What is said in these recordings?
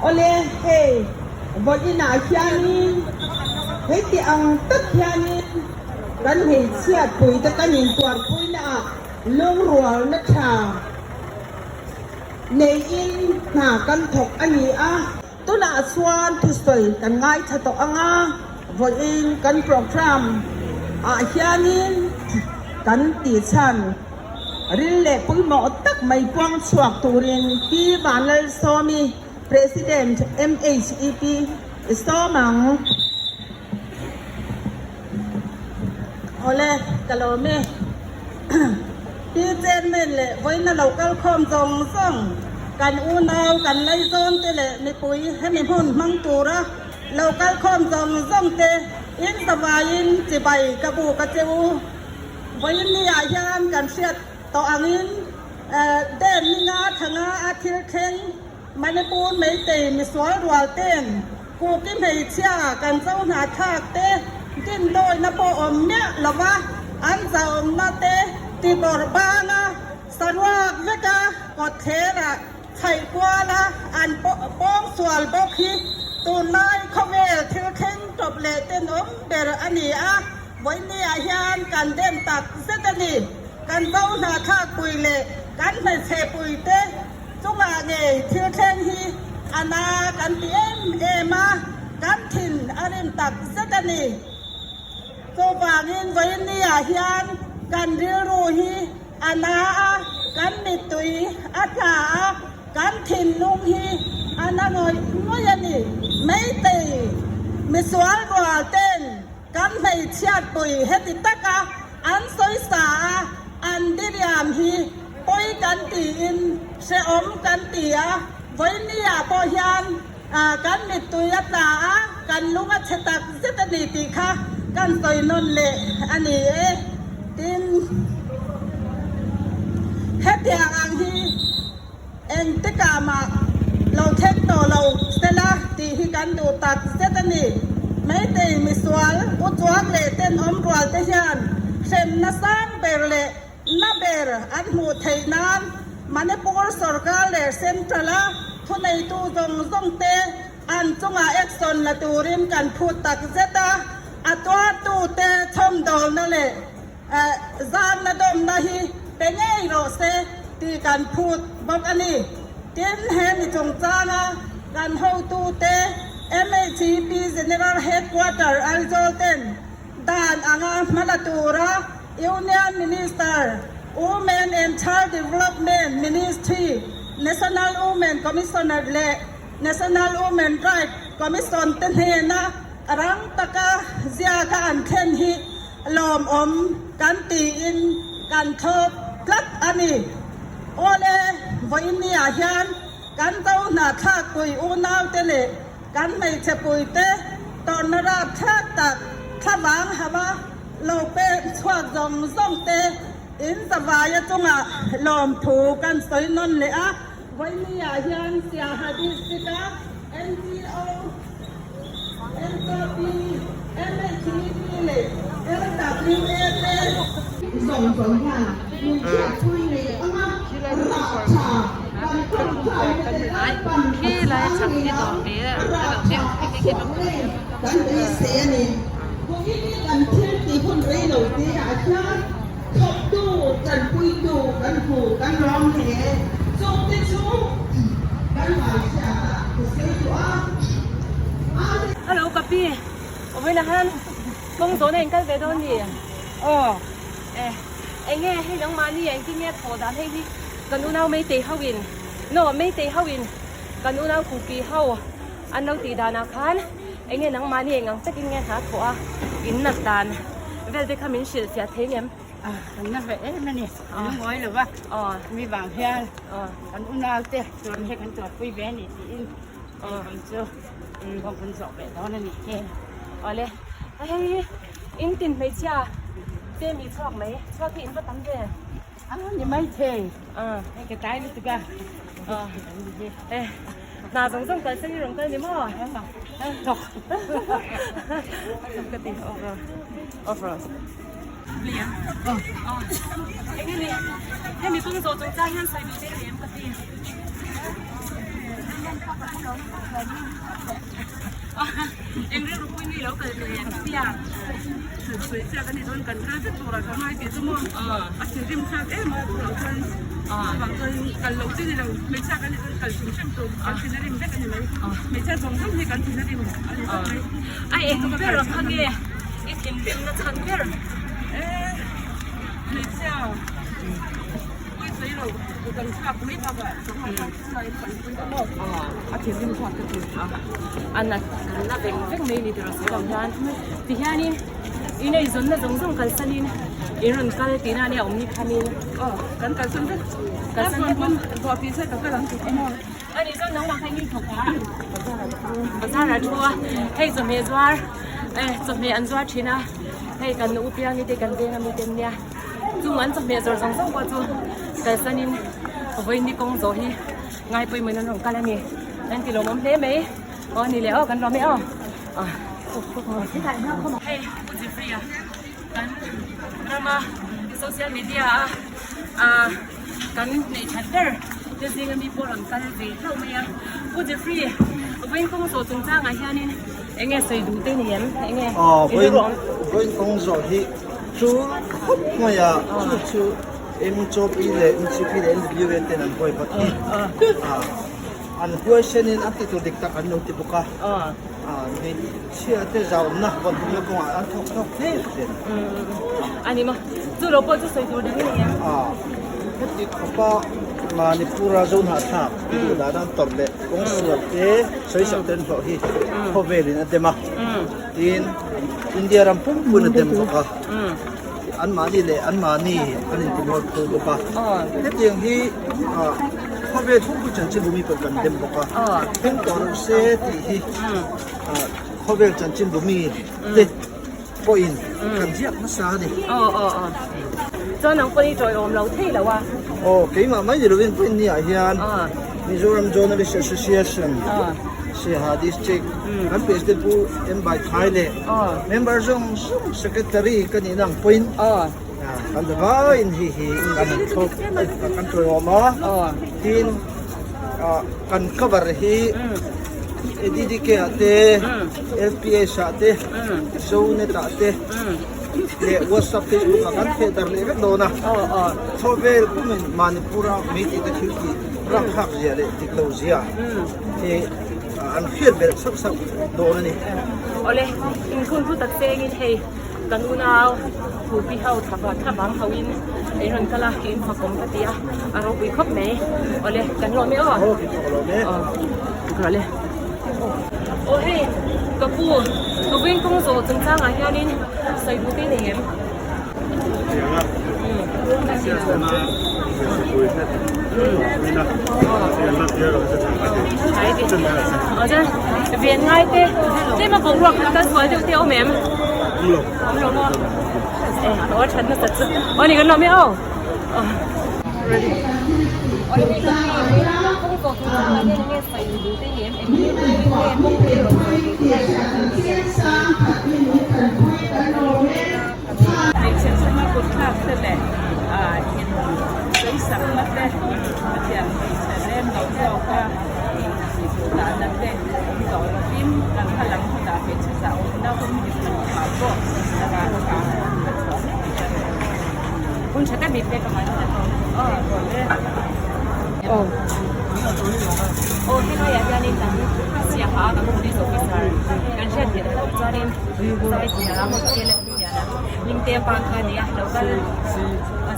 oleh bagi nak kianin hei ang tak kianin kan hei siat pui tak kanin tuar pui na long rual na cha nei in na kan thok ani a tu na swan tu soi kan ngai tha to anga voi in kan program a kianin kan ti chan rin le pui mo tak mai puang chuak turin ki banal somi President MHEP Istomang Ole Kalome Ti chen men le voi na local khom jong song kan u nau kan lai zon te le mi pui he mi hun mang tu ra local khom jong song te in savain chi bai ka bu ka cheu voi ni ya yan kan siat to angin den ni nga thanga athil khengมันปูนไม่เตะมีสวยรัวเต้นกูกินไม่เชี่ยกันเจ้าหน้าทากเตะกินโดยนับอมเนี่ยหรอวะอันเจ้าหน้าเตะตีบอร์บ้านะสรวกเวกากดเทระไข่กว่าละอันป้องส่วนบกีตูนไล่เขาเวลเที่ยวเข่งจบเลยเต้นเบรอันนี้อ่ะวันนี้อาหารกันเด่นตักเสด็จนี่กันเจ้าหน้าทากปุยเลยกันไม่เสปุยเตะจุงอาเงยเที่ยวเข่งฮีอานากันเตียมมากันถิ่นอาริมตักเสดนีโซฟางินไว้นี่อาเฮียนกันเรียรูฮีอานากันมิตุยอาจากันถิ่นลุงฮีอานาหน่อยน้อยนี่ไม่ตีไม่สวยกว่าเต้นกันไม่เชียดปุยเฮติตะกะอันสวยสาอันดิยามฮีปุยกันตีอินเสอมกันตีไว้นี่ปอยันกันมิตุยตากันลุงอัจฉตักเจตนีตีค่ะกันสอยนนเละอันนี้ตินเฮ็ดอย่างอังฮีเองติกามาเราเทคโตเราเสละตีที่กันดูตักเจตนีไม่ตีมิสวลอุจวักเละเต้นอมรัวเทียนเซมนัสซังเบรเละนับเบรอันหูไทยนานมันในปุ่งสรการเละเซมทละทุนในตู้จงเตอันจงอาเอ็กซอนละตูริมกันพูดตักเจตาอัตัวตู้เตทอมดอลนั่นแหละจานละดมนะฮีเป็นไงโรเซตีกันพูดบอกอันนี้เต็นเห็นจงจานะกันเฮาตู้เต MHP General Headquarter อัลโจเตนด้านอ่างมาลาตูระ Union Minister Women and Child Development Ministry National Women Commissioner และ National Women Rights Commission เต็นเฮนะรังตะกะเสียกันเข่นฮิลอมอมกันตีอินกันทบพลัดอันนี้โอเลวันนี้อาหารกันเต้าหน้าทากปุยอูนาวเตเลกันไม่เชปุยเตตอนนราทากตักขวางหาว่าเราเป็นช่วงจงส่งเตอินสบายจงอ่ะลอมถูกันสวยนนเลยอ่ะวันนี้อาหารเสียหายดิสิกา NGO NGP MHP เลย LWA เลยส่งผลงานมีเชื่อช่วยเลยอ่ะมาราชาการคนไทยเป็นปันที่ไรชักที่ต่อเนี้ยราชาส่วนเลยกันดีเสียนี่พวกนี้กันเที่ยวตีคนเรียนตีอาชาทบดูกันคุยดูกันหูกันร้องเพลงส่งที่ชูกันหมายชาคือเสียตัวHello，隔壁，我为了看工作呢，应该几多年？哦，迄种嘛，你今日拖单迄啲，跟我未地好运，未地好运，跟我估计好，按到地单啊看，人嘛你即今日下拖啊，引นัก單，เวลาเขามี事เสียเทียมนั่นไปนั่นนี่น้อยหรือว่ามีบางเพี้ยนอันอุณาเตะจนให้กันจอดคุยแบนี่ที่ผมเจอของคนสอบแบบนั้นนี่แค่เลยอินตินไม่เชื่อเต้มีชอบไหมชอบที่อินก็ตั้งใจนี่ไม่เท่ให้กระจายนิดกันน่าสงสารกันสักอย่างกันนี่มั้งจบปกติออฟโรดเลี้ยงนี่ให้มี工作仲爭緊細路仔เลี้ยงปกติ em rất là vui vì lâu tới thì em biết sự suy xét cái này luôn cần ra rất nhiều là có hai cái chung không chỉ riêng khác em mà cũng lâu hơn và tôi cần lâu chứ thì là mấy cha cái này cần chúng xem tôi cần thì nó đi biết cái này mấy cha giống giống thì cần thì nó đi ai em cũng biết rồi thằng kia em biết nó thằng kia mấy cha ôi thấy rồi cần khác mấy bao vậy chỉ riêng khác cái gì anh là việc mấy đi rồi sẽ còn ra thì hiện nay ini zon na zong zong kalsanin iron kal tina ni omni khanin kan kalsan de kalsan de pun bo pi se ka lang tu mo ani zon nong ma khai ni thoka bazar ra thua hey zo me zwar zo me an zwar thina hey kan u piang ni te kan de na mi ten nia chung an zo me zor zong zong kwa chu kalsanin voi ni kong zo hi ngai pui mai nan kal ni nan ti lo mom le me ni le kan lo me hey free kan drama social media kan nei chatter te zinga mi por an kan ve thau me ku free wen kong so chung cha nga hianin enge sei du te ni em enge wen kong so hi chu ma ya chu em cho pi le em chi pi le view te nan koi pat an question in attitude dik tak an no ti bukaนี่เชื่อที่เราหน้าวันนี้ก็ว่าอันทุกเทศเลยอันนี้มั้งจู่เราพูดจะใส่ตัวได้ยังที่เขาบอกมาในปูราจูนหาทางที่ดูด้านต่อเลยกงสุดใช้สักเดือนพอที่พอเวลินอันเดมาอินเดียรัมพุ่งปุ่นเดมก็อันมานี่เลยอันมานี่อันนี้ที่มอดตัวก็ที่อย่างที่พอเวทุกผู้จันทร์บุมีเป็นกันเดมก็เป็นตัวเราเสียที่พอเวจันทร์บุมีเด็กปอยน์กันเทียบมาซาดิเจ้าหนังคนนี้จอยอมเราเท่แล้วว่ะกี่มาไม่ได้รู้เป็นนี่อะไรยันMizoram Journalist Association สิหา district กันเป็นสเตปูเอ็มบายไทยเลย member จง secretary กันนี่นั่งpoint กันจะว่าอินฮีกันทุกกันตัวออกมาทีนกัน cover ฮี DDK อาเต้ FPA อาเต้ Zone อาเต้เลยWhatsApp Facebook กันเทดร์เลยก็โดนนะชอบเวลกุมินมานิปุระมีที่ตะคิวที่รักหักเสียเลยติดโลเสียที่อันเขียนแบบสักโดนนี่โอเลยอินคุณผู้ตัดเสียงเฮ้กันอุณาวผู้พิเฮาทับทับบังเขาอินไอ้คนกะลาอินพักกงกะเตียอารมณ์วิคบไหมโอเลยกันรอไม่ออกก็เลยโอ้เฮ้กระปูกระเว้นกงโซจังจ้างอะไรนี่ใส่บุตรนี่เอง我真变矮的，这么风弱，但是我就掉面。不落吗？哎，我穿的是我那个老苗。我那个工作做的那个水路的盐，先生嘛，不差的嘞，水什么的，这样这样老早个。打那个，走了边，让他冷不打飞出走，那我们就很好过，那个คุณใช้แต่มีเพลงประมาณนั้นที่เขาอยากจะนี่ตั้งเสียหากับคนที่สกิสารกันเช่นเดียวกับจารินสมัยที่เราเที่ยวพิญญาณยิ่งเตะปากกันเนี่ยเราก็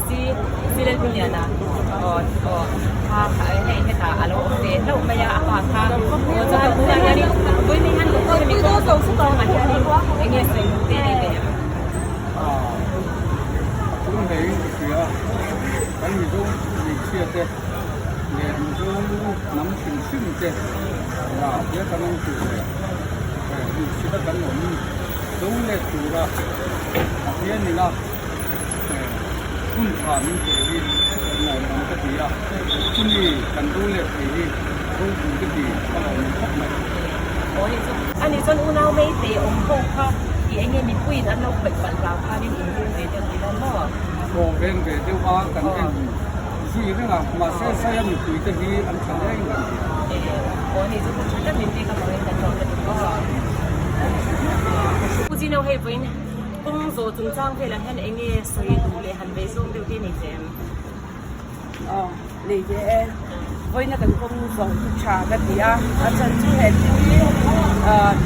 ซีเล่นพิญญาณพาให้ตาอารมณ์เสียแล้วไม่อยากพาทางเราจะพูดอย่างนี้วันนี้ฮันก็จะมีตัวส่งสุดตรงมาที่นี่อย่างเงี้ยสิ่งที่ได้เลย咁你住啊，咁如果你出嘅，你唔想諗住先嘅，而家咁樣做嘅，你出得緊我們都嚟做啦，而且你啦，觀察呢啲我諗得啲啦，咁你更多嚟啲都做得啲，可能唔得咪。อันนี้จนอุณาไม่เตะองค์พงค่ะที่ไอ้เงี้ยมีปุ้ยนั้นเราไปปั่นเราพานี่ถึงเรื่องเดี๋ยวจะนั่นเนาะ我跟佢啲話緊嘅，先西那个马赛赛亚米对的比安长的应该。我你就觉得明天个朋友在做的多。不知道係邊工作仲爭佢兩天應該水度嚟係咪送到啲嚟啫？哦，嚟嘅，為那個工作查個啲啊，阿陳主係啲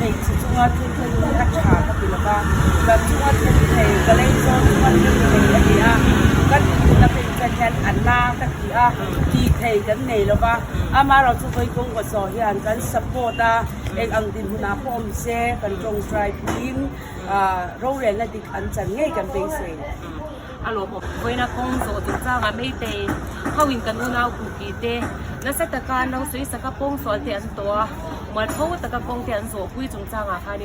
地址中啊，啲查個啲啦吧，咁中啊啲係個嚟咗中啊啲係啲啊，咁那邊就係อันหน้า個啲啊，ที่係กัน嚟啦吧，อามาเราจะไป工個所以อันกัน support 啊，เองอังดินหุ่นอาพอมเซ่กันจง try พิมโรงเรียนนั่นดิอันจันง่ายกันเป็นเสียง 阿羅婆為那工作仲爭啊咩地，後面跟我鬧顧忌地，那些特間鬧水實個工作點多，咪好特個工點做，會仲爭啊下年，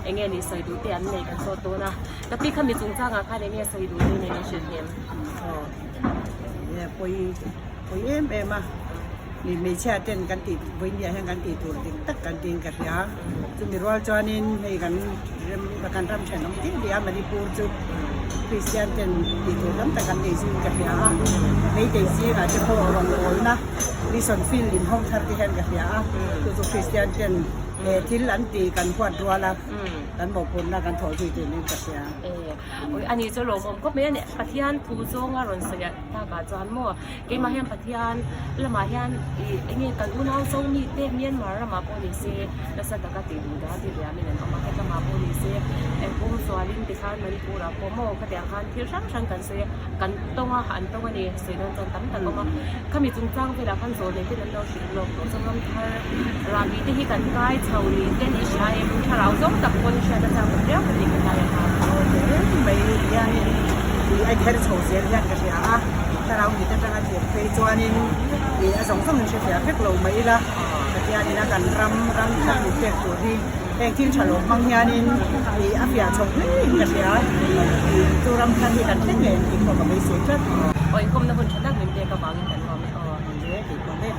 應該你水度點嚟緊做多啦，特別佢咪仲爭啊下年嘅水度點嚟嘅選點。哦，เนี่ยไปเอ็มมานี่ไม่ใช่เต้นกันติดวิญญาณกันติดตัวติดตักกันติดกันยาจุดมีรัวจอนินให้กันประกันรำเชนน้องที่เดียมาดิปูจุดคริสเตียนเต้นติดตัวน้ำตักกันติดซิกันยาไม่ติดซิอาจจะพอรองโอยนะดิสันฟิลลินห้องทัศน์ที่เห็นกันยาตัวคริสเตียนเต้นที่หลังตีกันขวดรัวละกันบอกคนละกันถอยตีตัวนี้กันยาอันนี้จะลงผมก็ไม่เนี่ยปะเทียนผู้จงอารมณ์เสียตาบาจานมั่วเกี่ยมาเห็นปะเทียนแล้วมาเห็นไอ้เนี่ยกันอุณเอาทรงมีเต็มเมียนมาแล้วมาโพลิเซแล้วสักก็ตีดูได้ที่เดียวมีเนี่ยเอามาแค่มาโพลิเซไอ้ผมสวาลินที่ข้างมันปูระผมโม่ก็เดียวกันที่ช่างกันเสียกันต้องหันต้องนี่เสียนั่นจนตั้งแต่ก็มาเขามีจุงจ้างเวลาขั้นโซนที่นั่นเราชิลล์เราจะต้องทำรามีที่กันใกล้เท่านี้เต้นอีกใช่ถ้าเราต้องกับคนเชื่อจะจำเรื่องนี้กันได้ค่ะไม่ยังดีไอ้แค่โชว์เสียงยังกันยาถ้าเราอยู่ตั้งแต่เด็กไปจวนนี่สองสามเสียงแค่เราไม่ละแต่ยานี่นะกันรำทางเด็กตัวที่เองที่ฉลองบางยานี่อาเฟียชงนี่กันยาตัวรำทางที่กันเช่นเองอีกคนก็ไม่เสียใจ โอ้ยกรมนพลชนะเหมือนเดียกับบ่าวกันก่อนเด็กคนเล่น